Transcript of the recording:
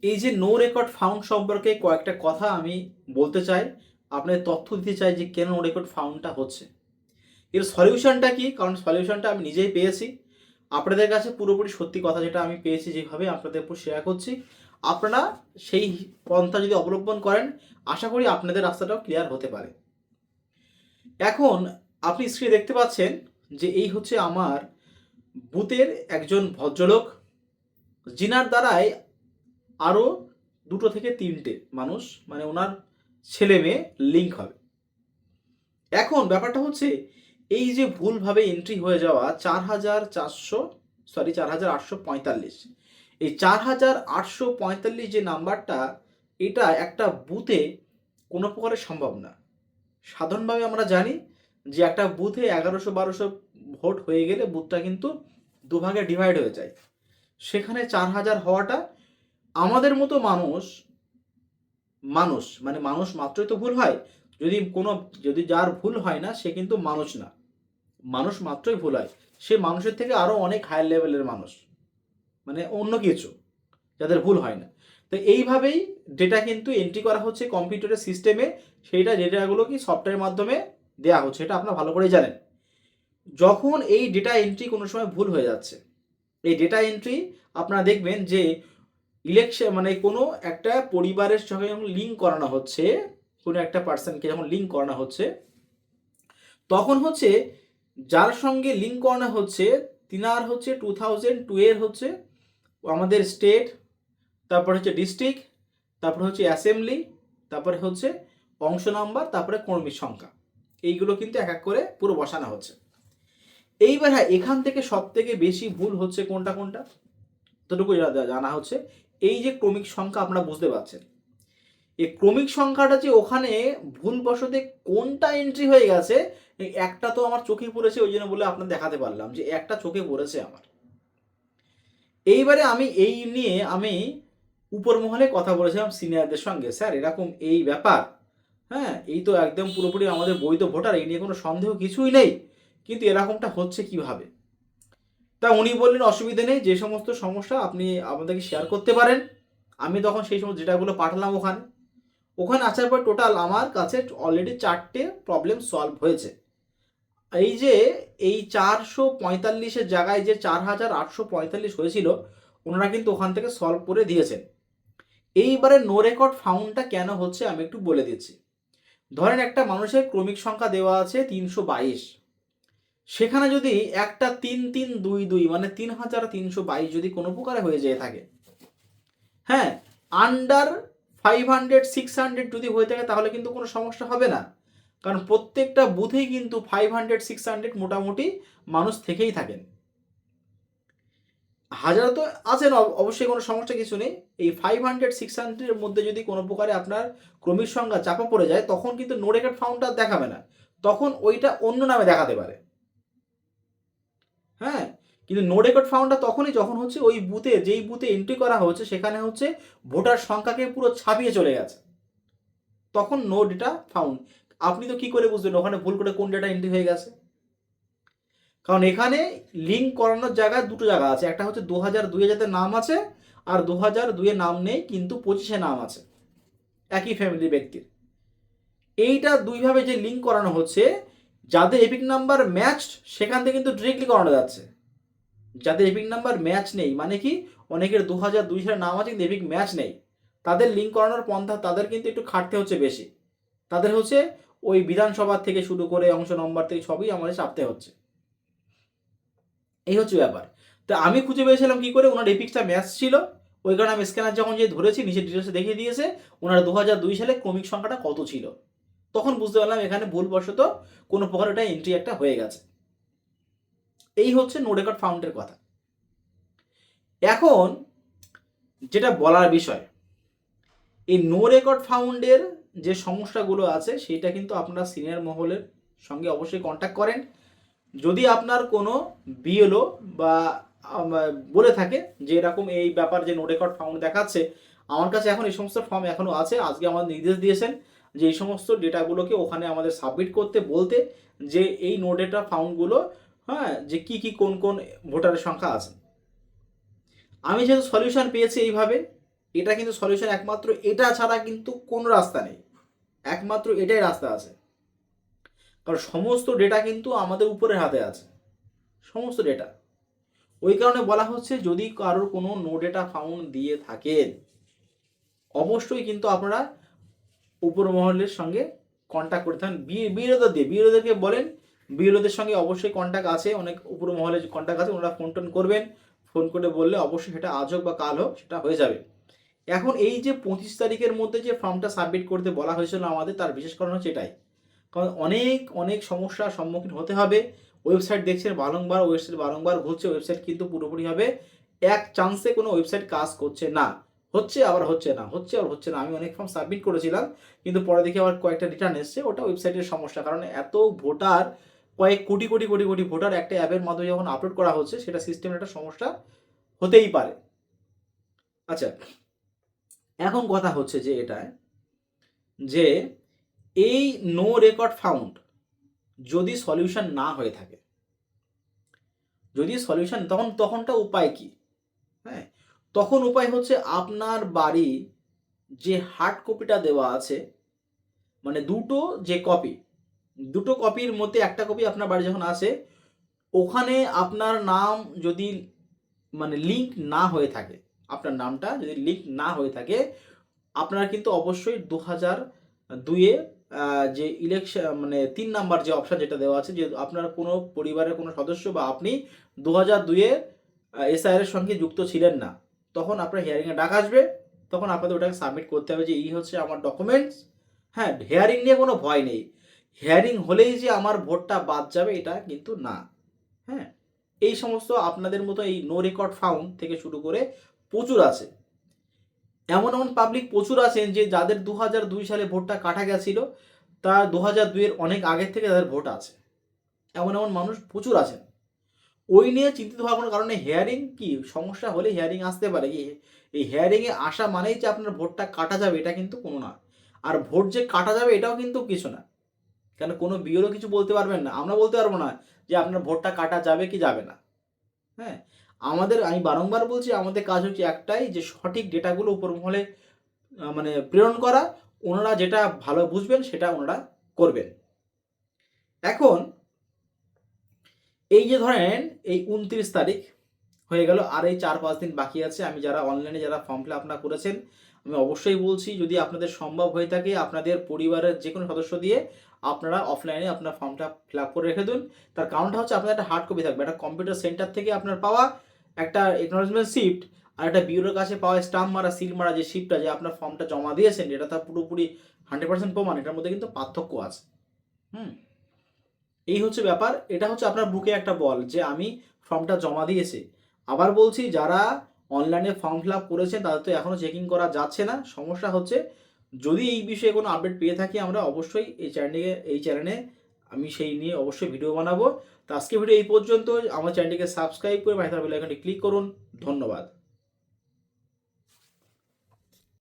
এই যে no record found সম্পর্কে কয়েকটা কথা আমি বলতে চাই, আপনাদের তথ্য দিতে চাই যে কেন নো রেকর্ড ফাউন্ডটা হচ্ছে, এর সলিউশনটা কি। কারণ সলিউশনটা আমি নিজেই পেয়েছি, আপনাদের কাছে পুরোপুরি সত্যি কথা যেটা আমি পেয়েছি যেভাবে আপনাদের উপর শেয়ার করছি, আপনারা সেই পন্থা যদি অবলম্বন করেন আশা করি আপনাদের রাস্তাটাও ক্লিয়ার হতে পারে। এখন আপনি স্ক্রিনে দেখতে পাচ্ছেন যে এই হচ্ছে আমার বুথের একজন ভদ্রলোক, যিনার দ্বারাই আরও 2 থেকে 3টে মানুষ মানে ওনার ছেলে মেয়ে লিঙ্ক হবে। এখন ব্যাপারটা হচ্ছে এই যে ভুলভাবে এন্ট্রি হয়ে যাওয়া 4845, এই 4845 যে নাম্বারটা, এটা একটা বুথে কোনো প্রকারে সম্ভব না। সাধারণভাবে আমরা জানি যে একটা বুথে 1100-1200 ভোট হয়ে গেলে বুথটা কিন্তু দুভাগে ডিভাইড হয়ে যায়। সেখানে 4000 হওয়াটা আমাদের মতো মানুষ মানে মানুষ মাত্রই তো ভুল হয়। যদি যার ভুল হয় না সে কিন্তু মানুষ না, মানুষ মাত্রই ভুল হয়। সে মানুষের থেকে আরও অনেক হায়ার লেভেলের মানুষ, মানে অন্য কিছু, যাদের ভুল হয় না। তো এইভাবেই ডেটা কিন্তু এন্ট্রি করা হচ্ছে কম্পিউটারের সিস্টেমে, সেইটা ডেটাগুলো কি সফটওয়্যারের মাধ্যমে দেওয়া হচ্ছে, এটা আপনারা ভালো করে জানেন। যখন এই ডেটা এন্ট্রি কোনো সময় ভুল হয়ে যাচ্ছে, এই ডেটা এন্ট্রি আপনারা দেখবেন যে ইলেকশন মানে কোনো একটা পরিবারের সঙ্গে যখন লিঙ্ক করানো হচ্ছে, কোনো একটা পার্সনকে যখন লিঙ্ক করানো হচ্ছে, তখন হচ্ছে যার সঙ্গে লিঙ্ক করানো হচ্ছে তিনার হচ্ছে 2002 এর হচ্ছে আমাদের স্টেট, তারপর হচ্ছে ডিস্ট্রিক্ট, তারপর হচ্ছে অ্যাসেম্বলি, তারপরে হচ্ছে অংশ নাম্বার, তারপরে কর্মীর সংখ্যা, এইগুলো কিন্তু এক এক করে পুরো বসানো হচ্ছে। এইবার হ্যাঁ, এখান থেকে সব থেকে বেশি ভুল হচ্ছে কোনটা কোনটা ততটুকু জানা হচ্ছে। এই যে ক্রমিক সংখ্যা আপনারা বুঝতে পারছেন, এই ক্রমিক সংখ্যাটা যে ওখানে ভুলবশতে কোনটা এন্ট্রি হয়ে গেছে, এই একটা তো আমার চোখে পড়েছে, ওই জন্য বলে আপনার দেখাতে পারলাম যে একটা চোখে পড়েছে আমার। এইবারে এই নিয়ে আমি উপর মহলে কথা বলেছিলাম সিনিয়রদের সঙ্গে, স্যার এরকম এই ব্যাপার, হ্যাঁ এই তো একদম পুরোপুরি আমাদের বৈধ ভোটার, এই নিয়ে কোনো সন্দেহ কিছুই নেই, কিন্তু এরকমটা হচ্ছে কিভাবে। তা উনি বললেন অসুবিধা নেই, যে সমস্ত সমস্যা আপনি আমাদেরকে শেয়ার করতে পারেন। আমি তখন সেই সমস্ত ডেটাগুলো পাঠালাম ওখানে। ওখানে আসার পর টোটাল আমার কাছে অলরেডি 4টে প্রবলেম সলভ হয়েছে। এই যে এই 445-এর জায়গায় যে 4845 হয়েছিল, ওনারা কিন্তু ওখান থেকে সলভ করে দিয়েছেন। এইবারে নো রেকর্ড ফাউন্ডটা কেন হচ্ছে আমি একটু বলে দিচ্ছি। ধরেন একটা মানুষের ক্রমিক সংখ্যা দেওয়া আছে 322, সেখানে যদি একটা 3322 মানে 3322 যদি কোনো প্রকারে হয়ে যেয়ে থাকে, হ্যাঁ আন্ডার 500-600 যদি হয়ে থাকে তাহলে কিন্তু কোনো সমস্যা হবে না, কারণ প্রত্যেকটা বুথেই কিন্তু 500-600 মোটামুটি মানুষ থেকেই থাকেন। হাজার তো আছেন অবশ্যই, কোনো সমস্যা কিছু নেই। এই 500-600-এর মধ্যে যদি কোনো প্রকারে আপনার ক্রমিক সংখ্যা চাপা পড়ে যায় তখন কিন্তু নো রেকর্ড ফাউন্ডটা দেখাবে না, তখন ওইটা অন্য নামে দেখাতে পারে। হ্যাঁ, কিন্তু নো রেকর্ড ফাউন্ডটা তখনই যখন হচ্ছে ওই বুথে যেই বুথে এন্ট্রি করা হচ্ছে সেখানে হচ্ছে ভোটার সংখ্যাকে পুরো ছাপিয়ে চলে গেছে, তখন নো ডেটা ফাউন্ড। আপনি তো কি করে বুঝবেন ওখানে ভুল করে কোন ডেটা এন্ট্রি হয়ে গেছে? কারণ এখানে লিঙ্ক করানোর জায়গায় দুটো জায়গা আছে, একটা হচ্ছে 2002-এ যাতে নাম আছে, আর 2002-এ নাম নেই কিন্তু 25-এ নাম আছে একই ফ্যামিলি ব্যক্তির। এইটা দুইভাবে যে লিঙ্ক করানো হচ্ছে, যাদের এপিক নাম্বার ম্যাচড সেখান থেকে কিন্তু ডিরেক্টলি করানো যাচ্ছে, যাদের এপিক নাম্বার ম্যাচ নেই মানে কি অনেকের 2002 সালে নাম আছে কিন্তু এপিক ম্যাচ নেই, তাদের লিঙ্ক করানোর পন্থা তাদের কিন্তু একটু খাটতে হচ্ছে বেশি, তাদের হচ্ছে ওই বিধানসভা থেকে শুরু করে অংশ নম্বর থেকে সবই আমাদের চাপতে হচ্ছে। এই হচ্ছে ব্যাপার। তো আমি খুঁজে পেয়েছিলাম কি করে, ওনার এপিক্সটা ম্যাচ ছিল, ওই কারণে আমি স্ক্যানার যখন যে ধরেছি নিচের ডিটেলসে দেখিয়ে দিয়েছে ওনার 2002 সালে ক্রমিক সংখ্যাটা কত ছিল, তখন বুঝতে পারলাম এখানে ভুলবশত কোনো প্রকার এটা এন্ট্রি একটা হয়ে গেছে। এই হচ্ছে নো রেকর্ড ফাউন্ডের কথা। এখন যেটা বলার বিষয়, এই নো রেকর্ড ফাউন্ডের যে সমস্যাগুলো আছে সেটা কিন্তু আপনারা সিনিয়র মহলের সঙ্গে অবশ্যই কন্ট্যাক্ট করেন। যদি আপনার কোনো বিএলও বা বলে থাকে যে এরকম এই ব্যাপার যে নো রেকর্ড ফাউন্ড দেখাচ্ছে, আমার কাছে এখন এই সমস্ত ফর্ম এখনও আছে, আজকে আমাদের নির্দেশ দিয়েছেন যে এই সমস্ত ডেটাগুলোকে ওখানে আমাদের সাবমিট করতে, বলতে যে এই নো ডেটা ফাউন্ডগুলো, হ্যাঁ যে কি কি কোন কোন ভোটারের সংখ্যা আছে। আমি যেহেতু সলিউশন পেয়েছি এইভাবে, এটা কিন্তু সলিউশন, একমাত্র এটা ছাড়া কিন্তু কোনো রাস্তা নেই, একমাত্র এটাই রাস্তা আছে। কারণ সমস্ত ডেটা কিন্তু আমাদের উপরের হাতে আছে, সমস্ত ডেটা। ওই কারণে বলা হচ্ছে যদি কারোর কোনো নো ডেটা ফাউন্ড দিয়ে থাকেন, অবশ্যই কিন্তু আপনারা উপর মহলের সঙ্গে কন্ট্যাক্ট করতে থাকেন। বিএলওদেরকে বলেন, বিএলওদের সঙ্গে অবশ্যই কন্ট্যাক্ট আছে, অনেক উপর মহলে কন্ট্যাক্ট আছে, ওনারা ফোন টোন করবেন, ফোন করে বললে অবশ্যই সেটা আজ হোক বা কাল হোক সেটা হয়ে যাবে। এখন এই যে 25 তারিখের মধ্যে যে ফর্মটা সাবমিট করতে বলা হয়েছিল আমাদের, তার বিশেষ কারণ হচ্ছে এটাই। কারণ অনেক অনেক সমস্যার সম্মুখীন হতে হবে। ওয়েবসাইট দেখছেন বারংবার ঘুরছে, ওয়েবসাইট কিন্তু পুরোপুরিভাবে এক চান্সে কোনো ওয়েবসাইট কাজ করছে না, হচ্ছে আবার হচ্ছে না, হচ্ছে আবার হচ্ছে না। আমি অনেক ফর্ম সাবমিট করেছিলাম, কিন্তু পরে দেখি আবার কয়েকটা রিটার্ন এসছে, ওটা ওয়েবসাইটের সমস্যা। কারণ এত ভোটার, কয়েক কোটি কোটি কোটি কোটি ভোটার একটা অ্যাপের মাধ্যমে যখন আপলোড করা হচ্ছে, সেটা সিস্টেমের একটা সমস্যা হতেই পারে। আচ্ছা, এখন কথা হচ্ছে যে এটা, যে এই নো রেকর্ড ফাউন্ড যদি সলিউশন না হয়ে থাকে, যদি সলিউশন, তখনটা উপায় কি? হ্যাঁ, তখন উপায় হচ্ছে আপনার বাড়ি যে হার্ড কপিটা দেওয়া আছে, মানে দুটো কপির মধ্যে একটা কপি আপনার বাড়ি যখন আসে, ওখানে আপনার নাম যদি মানে লিঙ্ক না হয়ে থাকে, আপনার নামটা যদি লিঙ্ক না হয়ে থাকে, আপনার কিন্তু অবশ্যই 2002-এ যে ইলেকশন মানে 3 নাম্বার যে অপশন যেটা দেওয়া আছে, যে আপনার কোনো পরিবারের কোনো সদস্য বা আপনি 2002-এ এসআইআর এর সঙ্গে যুক্ত ছিলেন না, তখন আপনার হিয়ারিংয়ে ডাক আসবে, তখন আপনাদের ওটাকে সাবমিট করতে হবে যে এই হচ্ছে আমার ডকুমেন্টস। হ্যাঁ, হিয়ারিং নিয়ে কোনো ভয় নেই, হিয়ারিং হলেই যে আমার ভোটটা বাদ যাবে এটা কিন্তু না। হ্যাঁ, এই সমস্ত আপনাদের মতো এই নো রেকর্ড ফাউন্ড থেকে শুরু করে প্রচুর আছে। এমন এমন পাবলিক প্রচুর আছেন যে যাদের 2002 সালে ভোটটা কাটা গেছিল, তা 2002-এর অনেক আগের থেকে তাদের ভোট আছে। এমন এমন মানুষ প্রচুর আছেন। ওই নিয়ে চিন্তিত হওয়ার কোনো কারণে, হেয়ারিং কি সমস্যা হলে হিয়ারিং আসতে পারে, কি এই হিয়ারিংয়ে আসা মানেই যে আপনার ভোটটা কাটা যাবে এটা কিন্তু কোনো না। আর ভোট যে কাটা যাবে এটাও কিন্তু কিছু না, কেন কোনো বিএলও কিছু বলতে পারবেন না, আমরা বলতে পারবো না যে আপনার ভোটটা কাটা যাবে কি যাবে না। হ্যাঁ, আমি বারংবার বলছি, আমাদের কাজ হচ্ছে একটাই, যে সঠিক ডেটাগুলো উপর মহলে মানে প্রেরণ করা, ওনারা যেটা ভালো বুঝবেন সেটা ওনারা করবেন। এখন এই যে ধরেন এই 29 তারিখ হয়ে গেল, আর এই 4-5 দিন বাকি আছে। আমি যারা অনলাইনে যারা ফর্ম ফিল আপ করেছেন, আমি অবশ্যই বলছি যদি আপনাদের সম্ভব হয়ে থাকে আপনাদের পরিবারের যে কোনো সদস্য দিয়ে আপনারা অফলাইনে আপনার ফর্মটা ফিল আপ করে রেখে দিন। তার কারণটা হচ্ছে আপনার একটা হার্ড কপি থাকবে, একটা কম্পিউটার সেন্টার থেকে আপনার পাওয়া একটা একনলেজমেন্ট শিফট, আর একটা বিউরোর কাছে পাওয়া স্টাম্প মারা সিল মারা যে শিফটটা, যে আপনার ফর্মটা জমা দিয়েছেন, এটা তার পুরোপুরি 100% প্রমাণ, এটার মধ্যে কিন্তু পার্থক্য আছে। এই হচ্ছে ব্যাপার, এটা হচ্ছে আপনার বুকে একটা বল যে আমি ফর্মটা জমা দিয়েছি। আবার বলছি, যারা অনলাইনে ফর্ম ফিল আপ করেছেন তাদের তো এখনও চেকিং করা যাচ্ছে না, সমস্যা হচ্ছে। যদি এই বিষয়ে কোনো আপডেট পেয়ে থাকি আমরা অবশ্যই এই চ্যানেলে আমি সেই নিয়ে অবশ্যই ভিডিও বানাবো। তো আজকে ভিডিও এই পর্যন্ত। আমার চ্যানেলটিকে সাবস্ক্রাইব করে পাশে থাকা বেল আইকনটি ক্লিক করুন। ধন্যবাদ।